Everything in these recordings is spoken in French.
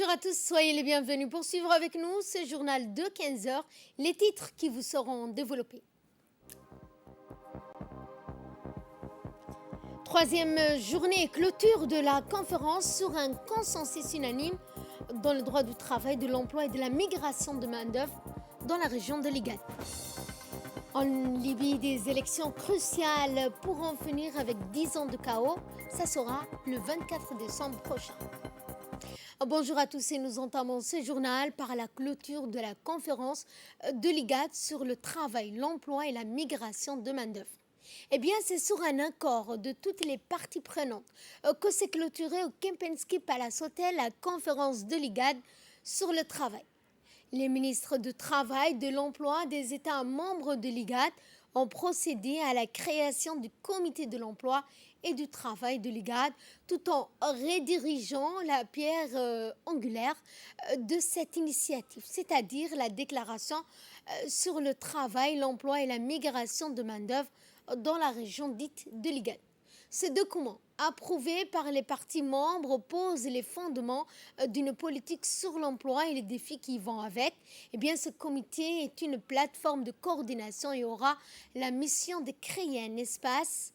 Bonjour à tous, soyez les bienvenus pour suivre avec nous ce journal de 15 heures, les titres qui vous seront développés. Troisième journée et clôture de la conférence sur un consensus unanime dans le droit du travail, de l'emploi et de la migration de main-d'œuvre dans la région de l'IGAD. En Libye, des élections cruciales pour en finir avec 10 ans de chaos. Ça sera le 24 décembre prochain. Bonjour à tous et nous entamons ce journal par la clôture de la conférence de l'IGAD sur le travail, l'emploi et la migration de main-d'œuvre. Eh bien, c'est sur un accord de toutes les parties prenantes que s'est clôturée au Kempinski Palace Hotel la conférence de l'IGAD sur le travail. Les ministres du Travail, de l'Emploi des États membres de l'IGAD ont procédé à la création du Comité de l'Emploi et du Travail de l'IGAD, tout en redirigeant la pierre angulaire de cette initiative, c'est-à-dire la déclaration sur le travail, l'emploi et la migration de main-d'œuvre dans la région dite de l'IGAD. Ce document, approuvé par les partis membres, pose les fondements d'une politique sur l'emploi et les défis qui vont avec. Eh bien, ce comité est une plateforme de coordination et aura la mission de créer un espace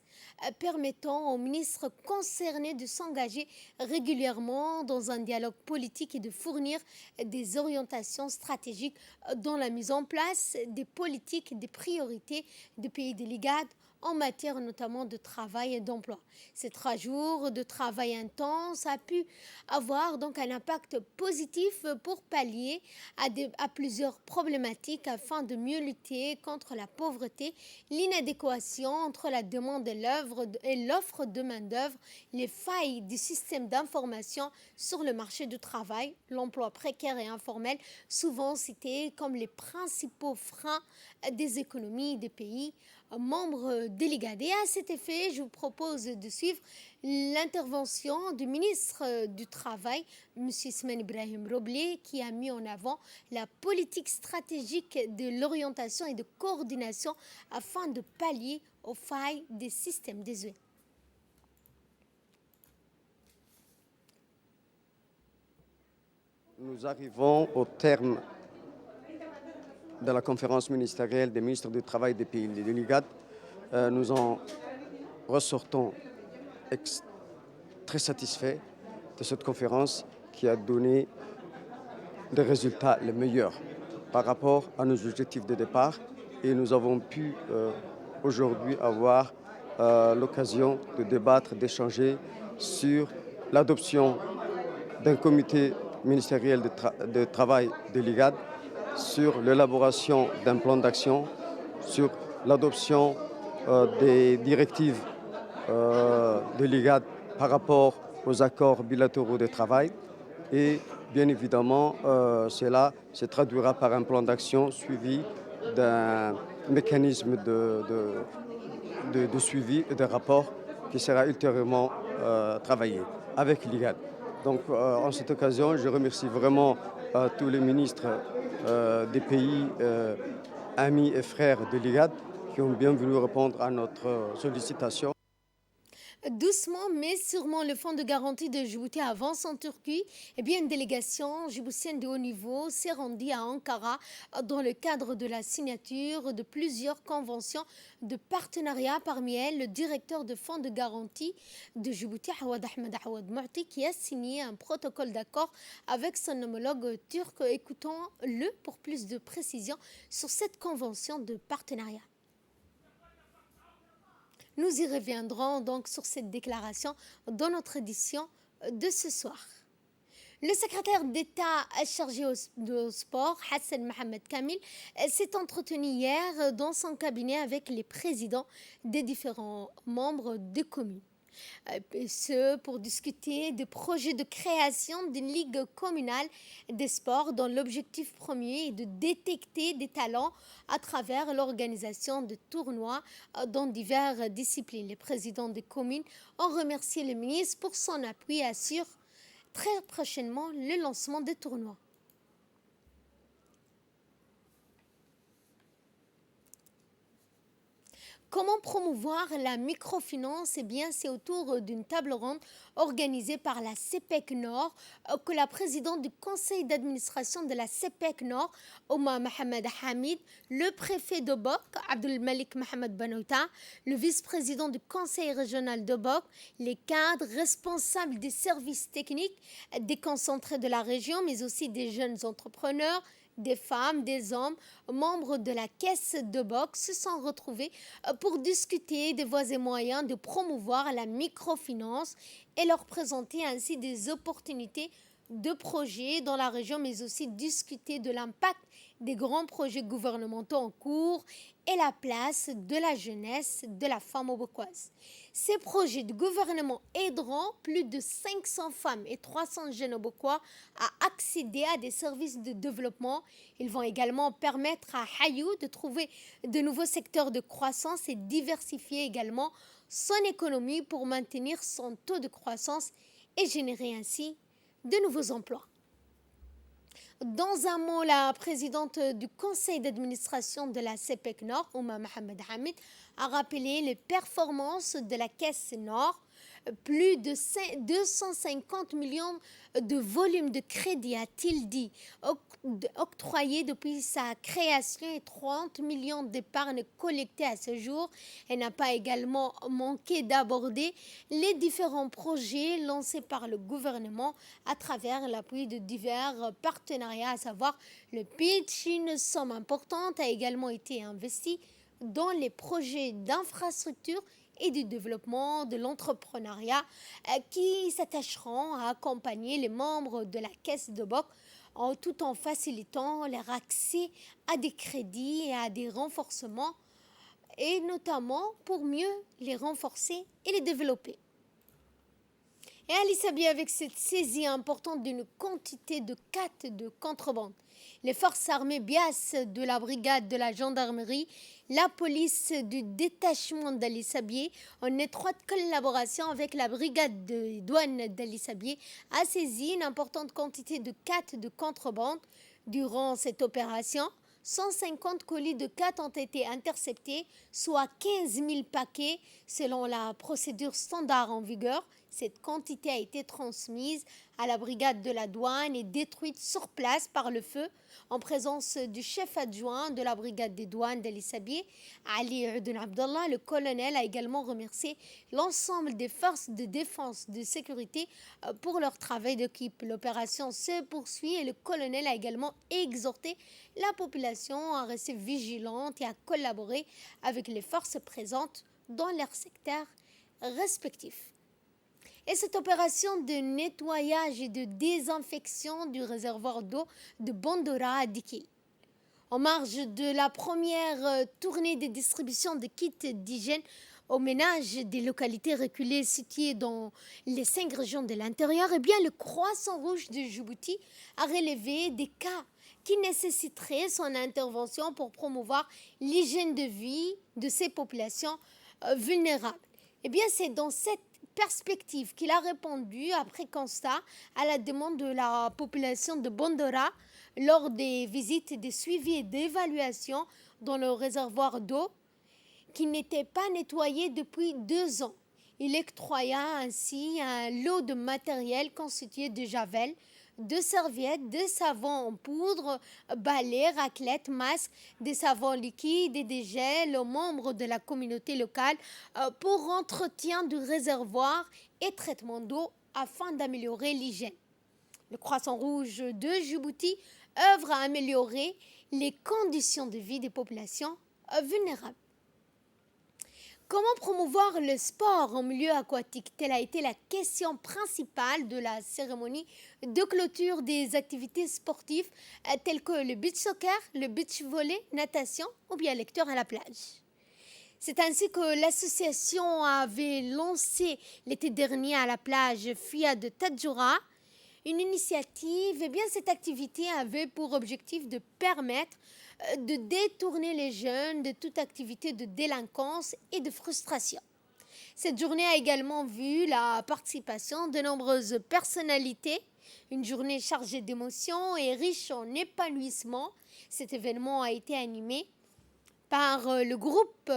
permettant aux ministres concernés de s'engager régulièrement dans un dialogue politique et de fournir des orientations stratégiques dans la mise en place des politiques et des priorités du pays de l'IGAD en matière notamment de travail et d'emploi. Ces 3 jours de travail intense a pu avoir donc un impact positif pour pallier à plusieurs problématiques afin de mieux lutter contre la pauvreté, l'inadéquation entre la demande et l'offre de main-d'œuvre, les failles du système d'information sur le marché du travail, l'emploi précaire et informel, souvent cités comme les principaux freins des économies des pays membres de l'IGAD. Et à cet effet, je vous propose de suivre l'intervention du ministre du Travail, M. Ismaël Ibrahim Roblé, qui a mis en avant la politique stratégique de l'orientation et de coordination afin de pallier aux failles des systèmes désuets. Nous arrivons au terme de la conférence ministérielle des ministres du Travail des pays de l'IGAD. Nous en ressortons très satisfaits de cette conférence qui a donné des résultats les meilleurs par rapport à nos objectifs de départ. Et nous avons pu aujourd'hui avoir l'occasion de débattre, d'échanger sur l'adoption d'un comité ministériel de travail de l'IGAD, sur l'élaboration d'un plan d'action, sur l'adoption des directives de l'IGAD par rapport aux accords bilatéraux de travail. Et bien évidemment, cela se traduira par un plan d'action suivi d'un mécanisme de suivi et de rapport qui sera ultérieurement travaillé avec l'IGAD. Donc, en cette occasion, je remercie vraiment tous les ministres des pays amis et frères de l'IGAD qui ont bien voulu répondre à notre sollicitation. Doucement mais sûrement, le fonds de garantie de Djibouti avance en Turquie. Eh bien, une délégation djiboutienne de haut niveau s'est rendue à Ankara dans le cadre de la signature de plusieurs conventions de partenariat. Parmi elles, le directeur de fonds de garantie de Djibouti, Awad Ahmed Awad Mouhty, qui a signé un protocole d'accord avec son homologue turc. Écoutons-le pour plus de précisions sur cette convention de partenariat. Nous y reviendrons donc sur cette déclaration dans notre édition de ce soir. Le secrétaire d'État chargé au sport, Hassan Mohamed Kamil, s'est entretenu hier dans son cabinet avec les présidents des différents membres des communes. Ce pour discuter des projets de création d'une ligue communale des sports dont l'objectif premier est de détecter des talents à travers l'organisation de tournois dans diverses disciplines. Les présidents des communes ont remercié le ministre pour son appui et assurent très prochainement le lancement des tournois. Comment promouvoir la microfinance? Eh bien, c'est autour d'une table ronde organisée par la CEPEC Nord que la présidente du conseil d'administration de la CEPEC Nord, Ouma Mohamed Hamid, le préfet de Bok, Abdul Malik Mohamed Banouta, le vice-président du conseil régional de Bok, les cadres responsables des services techniques déconcentrés de la région, mais aussi des jeunes entrepreneurs, des femmes, des hommes, membres de la caisse de Bok se sont retrouvés pour discuter des voies et moyens de promouvoir la microfinance et leur présenter ainsi des opportunités de projets dans la région, mais aussi discuter de l'impact des grands projets gouvernementaux en cours et la place de la jeunesse, de la femme bokoise. Ces projets de gouvernement aideront plus de 500 femmes et 300 jeunes bokois à accéder à des services de développement. Ils vont également permettre à Hayou de trouver de nouveaux secteurs de croissance et diversifier également son économie pour maintenir son taux de croissance et générer ainsi de nouveaux emplois. Dans un mot, la présidente du conseil d'administration de la CEPEC Nord, Ouma Mohamed Hamid, a rappelé les performances de la Caisse Nord. Plus de 250 millions de volume de crédit, a-t-il dit, octroyés depuis sa création et 30 millions d'épargne collectées à ce jour. Elle n'a pas également manqué d'aborder les différents projets lancés par le gouvernement à travers l'appui de divers partenariats, à savoir le pitch. Une somme importante a également été investie dans les projets d'infrastructure et du développement de l'entrepreneuriat qui s'attacheront à accompagner les membres de la Caisse de Bok tout en facilitant leur accès à des crédits et à des renforcements et notamment pour mieux les renforcer et les développer. Et Ali Sabi, avec cette saisie importante d'une quantité de 4 de contrebande, les forces armées BIAS de la brigade de la gendarmerie, la police du détachement d'Ali Sabié, en étroite collaboration avec la brigade de douane d'Ali Sabié, a saisi une importante quantité de 4 de contrebande. Durant cette opération, 150 colis de 4 ont été interceptés, soit 15 000 paquets selon la procédure standard en vigueur. Cette quantité a été transmise à la brigade de la douane et détruite sur place par le feu en présence du chef adjoint de la brigade des douanes d'Ali Sabié, Ali Udun Abdallah. Le colonel a également remercié l'ensemble des forces de défense de sécurité pour leur travail d'équipe. L'opération se poursuit et le colonel a également exhorté la population à rester vigilante et à collaborer avec les forces présentes dans leurs secteurs respectifs. Et cette opération de nettoyage et de désinfection du réservoir d'eau de Bondora à Dikil, en marge de la première tournée de distribution de kits d'hygiène aux ménages des localités reculées situées dans les 5 régions de l'intérieur, eh bien, le Croissant Rouge de Djibouti a relevé des cas qui nécessiteraient son intervention pour promouvoir l'hygiène de vie de ces populations vulnérables. Eh bien, c'est dans cette perspective qu'il a répondu après constat à la demande de la population de Bondora lors des visites de suivi et d'évaluation dans le réservoir d'eau qui n'était pas nettoyé depuis 2 ans. Il octroya ainsi un lot de matériel constitué de javel, de serviettes, de savons en poudre, balais, raclettes, masques, des savons liquides et des gels aux membres de la communauté locale pour entretien du réservoir et traitement d'eau afin d'améliorer l'hygiène. Le Croissant Rouge de Djibouti œuvre à améliorer les conditions de vie des populations vulnérables. Comment promouvoir le sport en milieu aquatique? Telle a été la question principale de la cérémonie de clôture des activités sportives telles que le beach soccer, le beach volley, natation ou bien lecture à la plage. C'est ainsi que l'association avait lancé l'été dernier à la plage FIA de Tadjoura une initiative. Eh bien, cette activité avait pour objectif de permettre de détourner les jeunes de toute activité de délinquance et de frustration. Cette journée a également vu la participation de nombreuses personnalités, une journée chargée d'émotions et riche en épanouissement. Cet événement a été animé par le groupe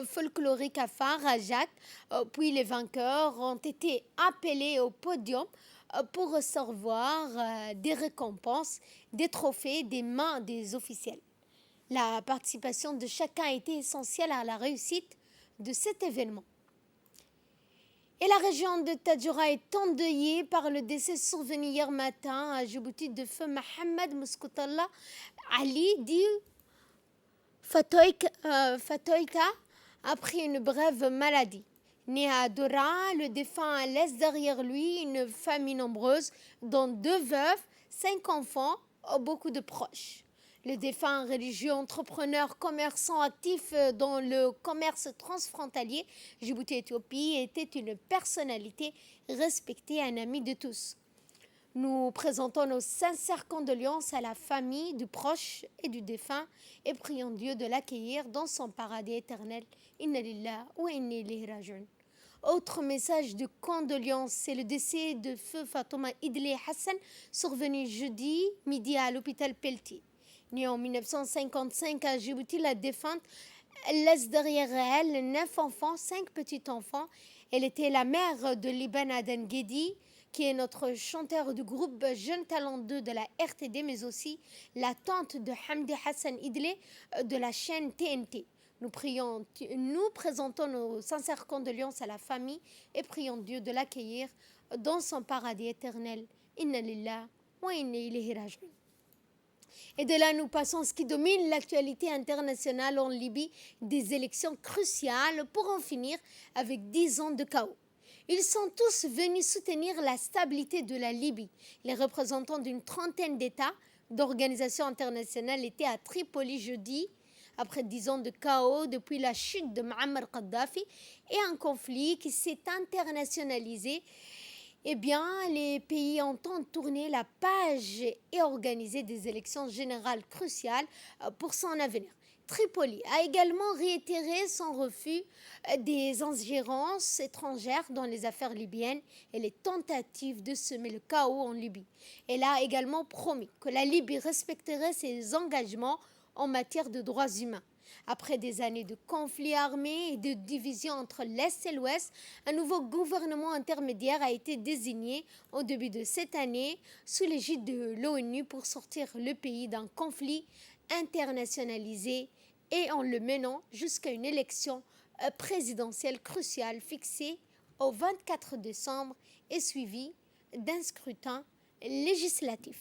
folklorique Afar Rajak. Puis les vainqueurs ont été appelés au podium pour recevoir des récompenses, des trophées des mains des officiels. La participation de chacun a été essentielle à la réussite de cet événement. Et la région de Tadjoura est endeuillée par le décès survenu hier matin à Djibouti de feu Mohamed Mouskoutallah Ali dit Fatoïka après une brève maladie. Né à Dora, le défunt laisse derrière lui une famille nombreuse, dont 2 veuves, 5 enfants, beaucoup de proches. Le défunt religieux, entrepreneur, commerçant actif dans le commerce transfrontalier Djibouti-Éthiopie était une personnalité respectée, un ami de tous. Nous présentons nos sincères condoléances à la famille du proche et du défunt et prions Dieu de l'accueillir dans son paradis éternel. Inna lillahi wa inna ilayhi raji'un. Autre message de condoléances, c'est le décès de feu Fatouma Idlé Hassan, survenu jeudi midi à l'hôpital Pelletier. Née en 1955 à Djibouti, la défunte laisse derrière elle 9 enfants, 5 petits-enfants. Elle était la mère de Liban Aden Guedi, qui est notre chanteur du groupe Jeune Talent 2 de la RTD, mais aussi la tante de Hamdi Hassan Idlé de la chaîne TNT. Nous présentons nos sincères condoléances à la famille et prions Dieu de l'accueillir dans son paradis éternel. Inna lillahi wa inna ilayhi raji'un. Et de là, nous passons à ce qui domine l'actualité internationale en Libye, des élections cruciales pour en finir avec 10 ans de chaos. Ils sont tous venus soutenir la stabilité de la Libye. Les représentants d'une trentaine d'États, d'organisations internationales étaient à Tripoli jeudi, après 10 ans de chaos depuis la chute de Muammar Kadhafi et un conflit qui s'est internationalisé. Eh bien, les pays entendent tourner la page et organiser des élections générales cruciales pour son avenir. Tripoli a également réitéré son refus des ingérences étrangères dans les affaires libyennes et les tentatives de semer le chaos en Libye. Elle a également promis que la Libye respecterait ses engagements en matière de droits humains. Après des années de conflits armés et de divisions entre l'Est et l'Ouest, un nouveau gouvernement intermédiaire a été désigné au début de cette année sous l'égide de l'ONU pour sortir le pays d'un conflit internationalisé et en le menant jusqu'à une élection présidentielle cruciale fixée au 24 décembre et suivie d'un scrutin législatif.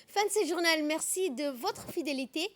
Fin de ce journal, merci de votre fidélité.